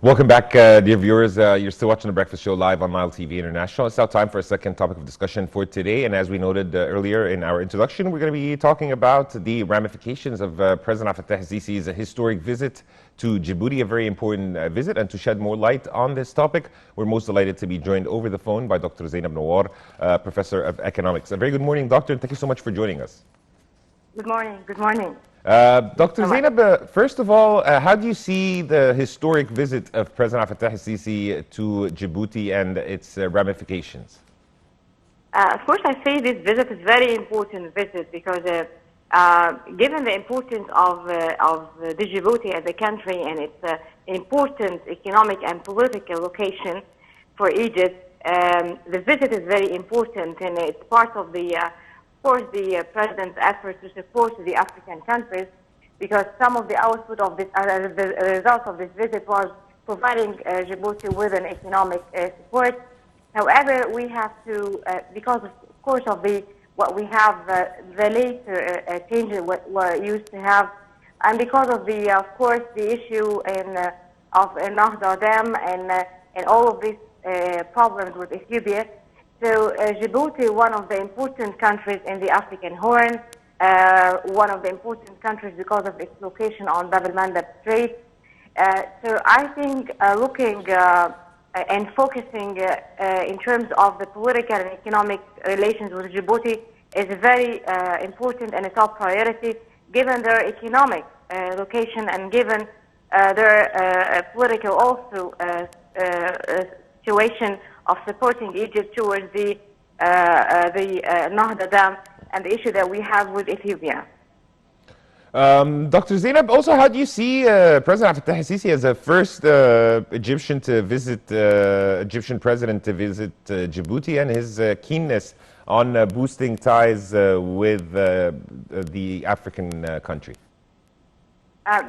Welcome back, dear viewers. You're still watching The Breakfast Show live on Nile TV International. It's now time for a second topic of discussion for today. And as we noted earlier in our introduction, we're going to be talking about the ramifications of President Fattah al-Sisi's historic visit to Djibouti, a very important visit. And to shed more light on this topic, we're most delighted to be joined over the phone by Dr. Zeinab Nawar, Professor of Economics. A very good morning, Doctor, and thank you so much for joining us. Good morning. Good morning. Dr. Zeinab, first of all, how do you see the historic visit of President Fattah al-Sisi to Djibouti and its ramifications? Of course, I say this visit is very important visit because given the importance of the Djibouti as a country and its important economic and political location for Egypt, the visit is very important, and it's part of the the president's effort to support the African countries, because some of the output of this, the result of this visit was providing Djibouti with an economic support. However, we have to, because of course of what we have, the later changes what we used to have, and because of of course the issue of Nahda Dam and all of these problems with Ethiopia. So Djibouti, one of the important countries in the African Horn, one of the important countries because of its location on Bab el-Mandeb Strait. So I think looking and focusing in terms of the political and economic relations with Djibouti is very important and a top priority, given their economic location and given their political also situation of supporting Egypt towards the Nahda Dam and the issue that we have with Ethiopia. Dr. Zeinab, also, how do you see President Fattah al-Sisi as the first Egyptian president to visit Djibouti, and his keenness on boosting ties with the African country?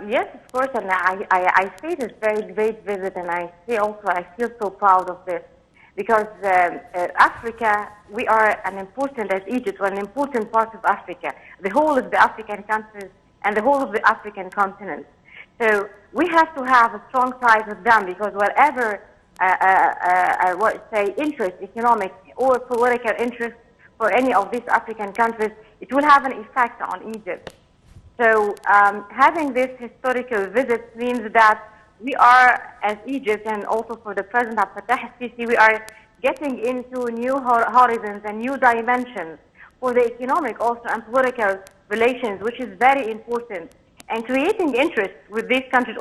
Yes, of course, and I see this very great visit, and I feel so proud of this, because Africa, we are an important, as Egypt, we're an important part of Africa, the whole of the African countries and the whole of the African continent. So we have to have a strong ties with them, because whatever, interest, economic or political interest for any of these African countries, it will have an effect on Egypt. So having this historical visit means that we are, as Egypt, and also for the President Fattah al-Sisi, we are getting into new horizons and new dimensions for the economic also and political relations, which is very important. And creating interest with these countries,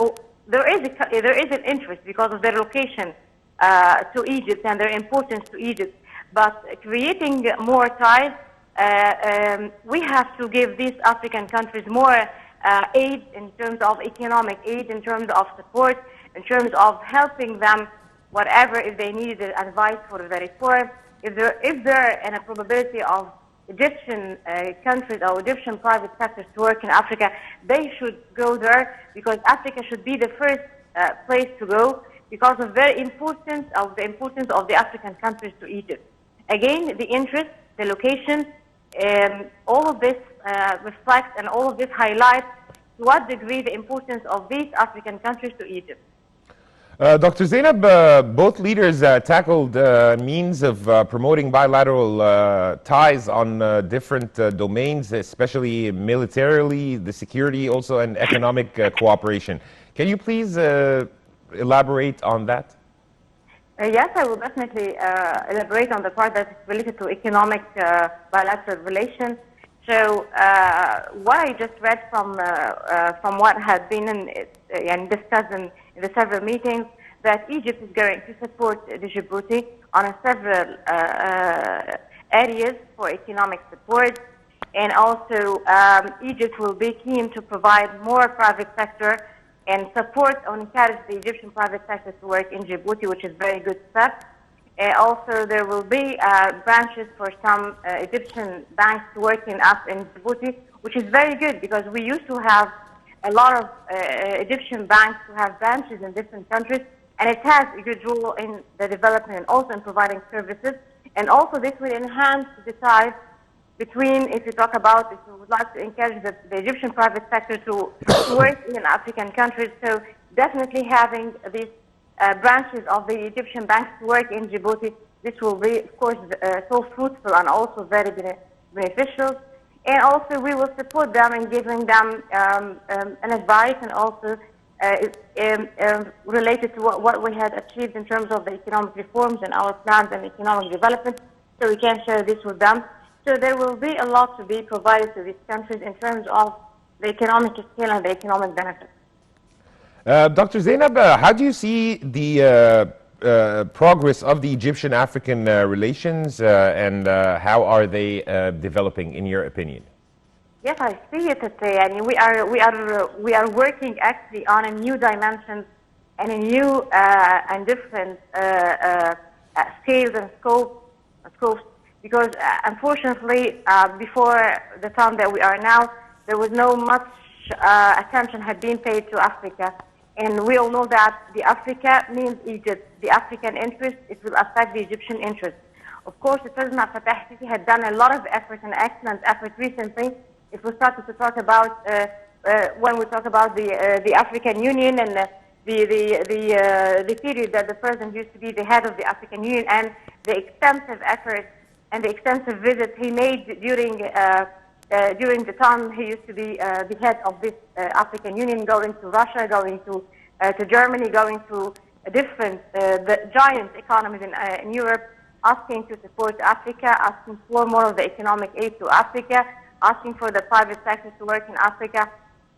there is an interest because of their location to Egypt and their importance to Egypt. But creating more ties, we have to give these African countries more aid in terms of economic aid, in terms of support, in terms of helping them, whatever, if they need advice for the reform. If there in a probability of Egyptian countries or Egyptian private sectors to work in Africa, they should go there, because Africa should be the first place to go because of the importance of the African countries to Egypt. Again, the interest, the location, all of this reflects and all of this highlights to what degree the importance of these African countries to Egypt. Dr. Zeinab, both leaders tackled means of promoting bilateral ties on different domains, especially militarily, the security also, and economic cooperation. Can you please elaborate on that? Yes, I will definitely elaborate on the part that is related to economic bilateral relations. So what I just read from what has been discussed in the several meetings, that Egypt is going to support Djibouti on several areas for economic support, and also Egypt will be keen to provide more private sector and support or encourage the Egyptian private sector to work in Djibouti, which is a very good step. Also, there will be branches for some Egyptian banks to work in Djibouti, which is very good, because we used to have a lot of Egyptian banks who have branches in different countries, and it has a good role in the development and also in providing services. And also this will enhance the ties between, if you talk about, if you would like to encourage the Egyptian private sector to work in African countries, so definitely having this branches of the Egyptian banks to work in Djibouti. This will be, of course, so fruitful and also very beneficial. And also, we will support them in giving them an advice and also related to what we had achieved in terms of the economic reforms and our plans and economic development, so we can share this with them. So there will be a lot to be provided to these countries in terms of the economic scale and the economic benefits. Dr. Zeinab, how do you see the progress of the Egyptian-African relations and how are they developing, in your opinion? Yes, I see it. And we are working actually on a new dimension and a new and different scales and scopes. Because unfortunately, before the time that we are now, there was no much attention had been paid to Africa. And we all know that the Africa means Egypt. The African interest, it will affect the Egyptian interest. Of course, the President Abdel Fattah al-Sisi had done a lot of effort, an excellent effort recently. If we started to talk about, when we talk about the African Union and the period that the President used to be the head of the African Union and the extensive effort and the extensive visit he made during the time he used to be the head of this African Union, going to Russia, going to Germany, going to different the giant economies in Europe, asking to support Africa, asking for more of the economic aid to Africa, asking for the private sector to work in Africa.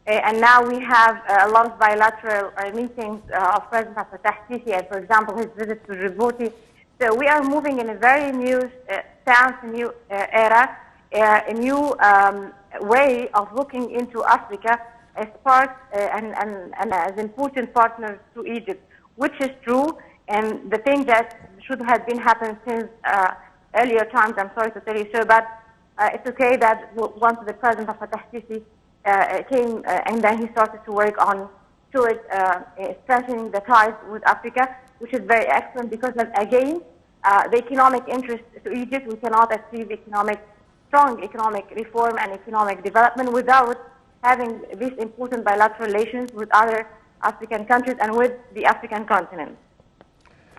And now we have a lot of bilateral meetings of President Abdel Fattah al-Sisi, and for example, his visit to Djibouti. So we are moving in a very new stance, a new era, a new way of looking into Africa as part and as important partners to Egypt, which is true, and the thing that should have been happening since earlier times. I'm sorry to tell you so, but it's okay that once the President of Fattah al-Sisi came and then he started to work on towards strengthening the ties with Africa, which is very excellent because, again, the economic interest to Egypt, we cannot achieve strong economic reform and economic development without having these important bilateral relations with other African countries and with the African continent.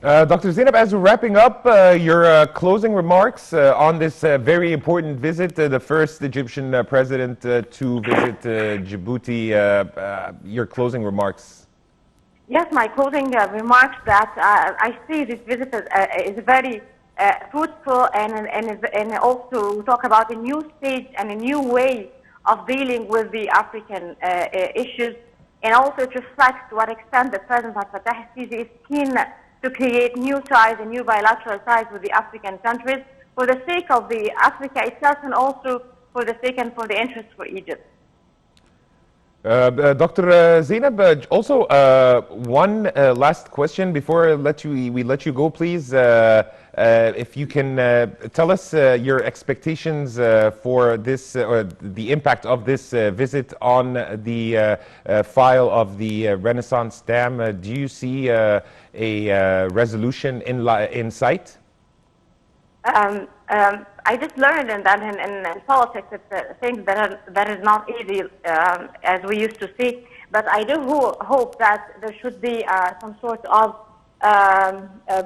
Dr. Zeinab, as we're wrapping up, your closing remarks on this very important visit, the first Egyptian president to visit Djibouti, your closing remarks. Yes, my closing remarks that I see this visit is very fruitful and also talk about a new stage and a new way of dealing with the African issues, and also it reflects to what extent the President Abdel Fattah al-Sisi is keen to create new ties and new bilateral ties with the African countries for the sake of the Africa itself and also for the sake and for the interest for Egypt. Dr. Zeinab, also one last question before we let you go, please. If you can tell us your expectations for this, or the impact of this visit on the file of the Renaissance Dam. Do you see a resolution in sight? I just learned in politics, it's things that is not easy as we used to see. But I do hope that there should be some sort of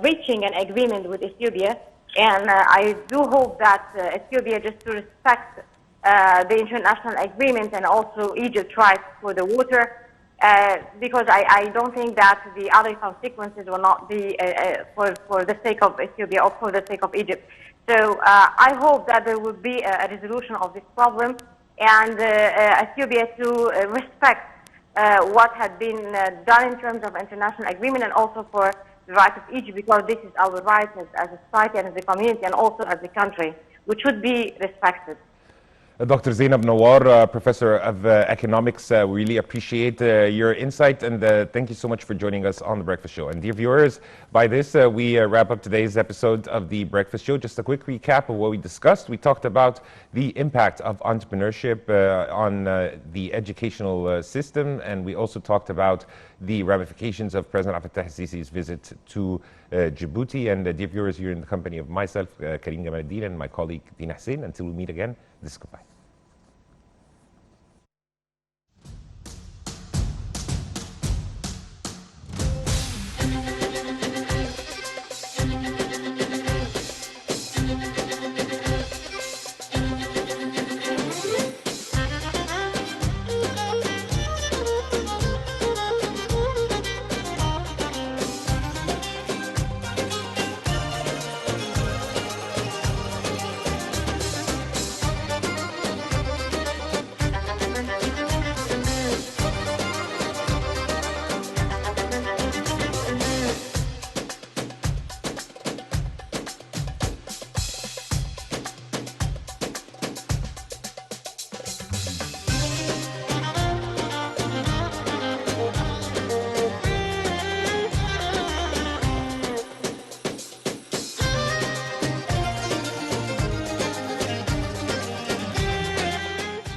reaching an agreement with Ethiopia, and I do hope that Ethiopia just to respect the international agreement and also Egypt's rights for the water. Because I don't think that the other consequences will not be for the sake of Ethiopia or for the sake of Egypt. So I hope that there will be a resolution of this problem and Ethiopia to respect what had been done in terms of international agreement and also for the rights of Egypt, because this is our right as a society and as a community and also as a country, which should be respected. Dr. Zeinab Nawar, Professor of Economics, we really appreciate your insight, and thank you so much for joining us on The Breakfast Show. And dear viewers, by this we wrap up today's episode of The Breakfast Show. Just a quick recap of what we discussed. We talked about the impact of entrepreneurship on the educational system, and we also talked about the ramifications of President Abdel Fattah al-Sisi's visit to Djibouti. And dear viewers, you're in the company of myself, Karim Gamaluddin, and my colleague Dina Hussein. Until we meet again, this is goodbye.